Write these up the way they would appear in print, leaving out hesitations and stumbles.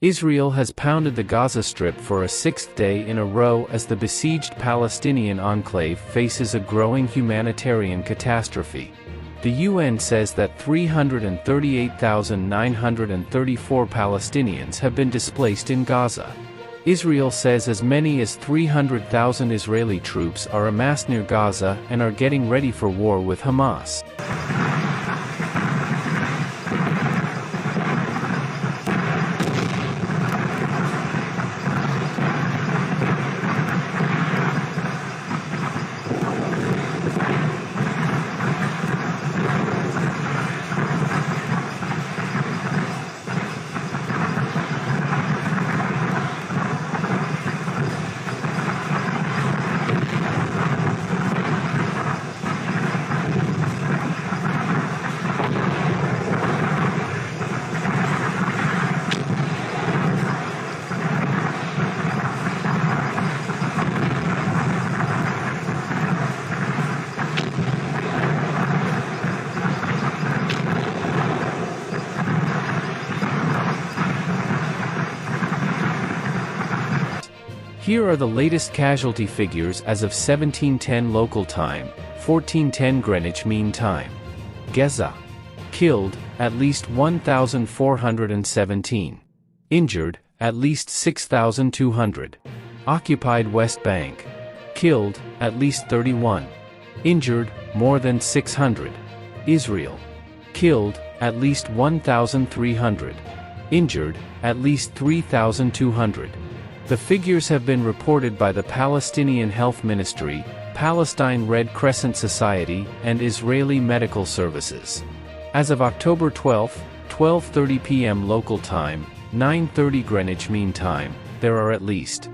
Israel has pounded the Gaza Strip for a sixth day in a row as the besieged Palestinian enclave faces a growing humanitarian catastrophe. The UN says that 338,934 Palestinians have been displaced in Gaza. Israel says as many as 300,000 Israeli troops are amassed near Gaza and are getting ready for war with Hamas. Here are the latest casualty figures as of 1710 local time, 1410 Greenwich Mean Time. Gaza. Killed, at least 1,417. Injured, at least 6,200. Occupied West Bank. Killed, at least 31. Injured, more than 600. Israel. Killed, at least 1,300. Injured, at least 3,200. The figures have been reported by the Palestinian Health Ministry, Palestine Red Crescent Society, and Israeli Medical Services. As of October 12, 12:30 p.m. local time, 9:30 Greenwich Mean Time, there are at least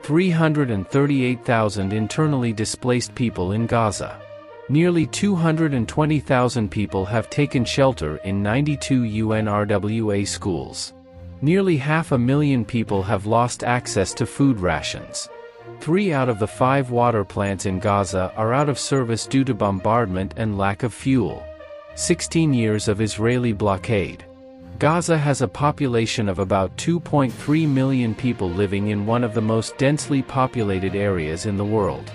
338,000 internally displaced people in Gaza. Nearly 220,000 people have taken shelter in 92 UNRWA schools. Nearly 500,000 people have lost access to food rations. 3 out of the 5 water plants in Gaza are out of service due to bombardment and lack of fuel. 16 years of Israeli blockade. Gaza has a population of about 2.3 million people living in one of the most densely populated areas in the world.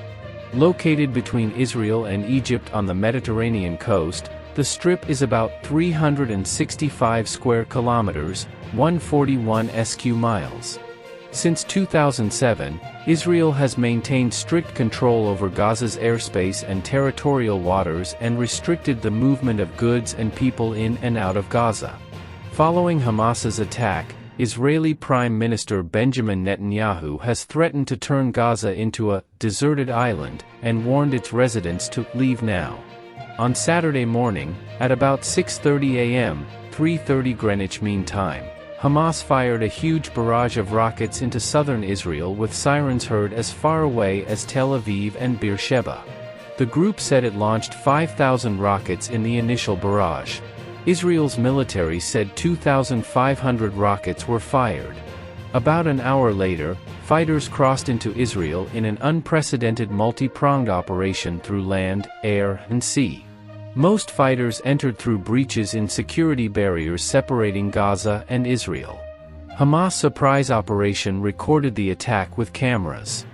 Located between Israel and Egypt on the Mediterranean coast, the Strip is about 365 square kilometers, 141 sq miles. Since 2007, Israel has maintained strict control over Gaza's airspace and territorial waters and restricted the movement of goods and people in and out of Gaza. Following Hamas's attack, Israeli Prime Minister Benjamin Netanyahu has threatened to turn Gaza into a deserted island and warned its residents to leave now. On Saturday morning, at about 6:30 a.m., 3:30 Greenwich Mean Time, Hamas fired a huge barrage of rockets into southern Israel with sirens heard as far away as Tel Aviv and Beersheba. The group said it launched 5,000 rockets in the initial barrage. Israel's military said 2,500 rockets were fired. About an hour later, fighters crossed into Israel in an unprecedented multi-pronged operation through land, air, and sea. Most fighters entered through breaches in security barriers separating Gaza and Israel. Hamas' surprise operation recorded the attack with cameras.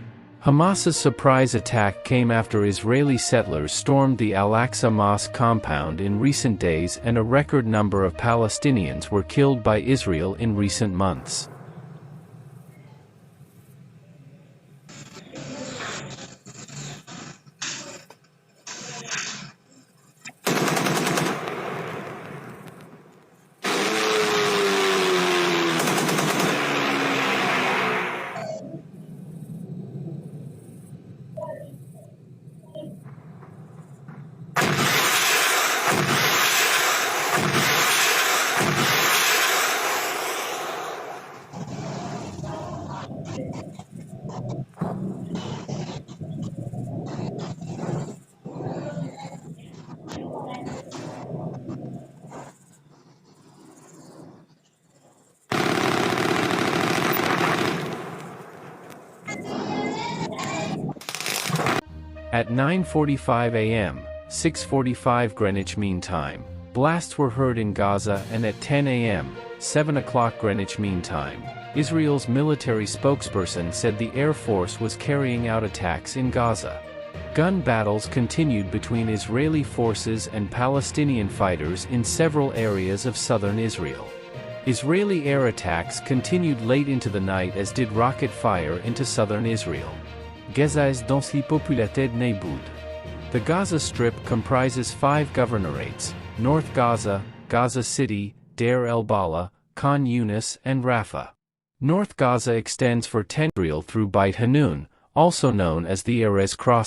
Hamas's surprise attack came after Israeli settlers stormed the Al-Aqsa Mosque compound in recent days and a record number of Palestinians were killed by Israel in recent months. At 9:45 a.m., 6:45 Greenwich Mean Time, blasts were heard in Gaza, and at 10 a.m., 7 o'clock Greenwich Mean Time, Israel's military spokesperson said the Air Force was carrying out attacks in Gaza. Gun battles continued between Israeli forces and Palestinian fighters in several areas of southern Israel. Israeli air attacks continued late into the night, as did rocket fire into southern Israel. Gaza est densely populated Naboud. The Gaza Strip comprises 5 governorates: North Gaza, Gaza City, Deir el-Balah, Khan Yunis, and Rafah. North Gaza extends for 10 miles through Beit Hanun, also known as the Erez Crossing.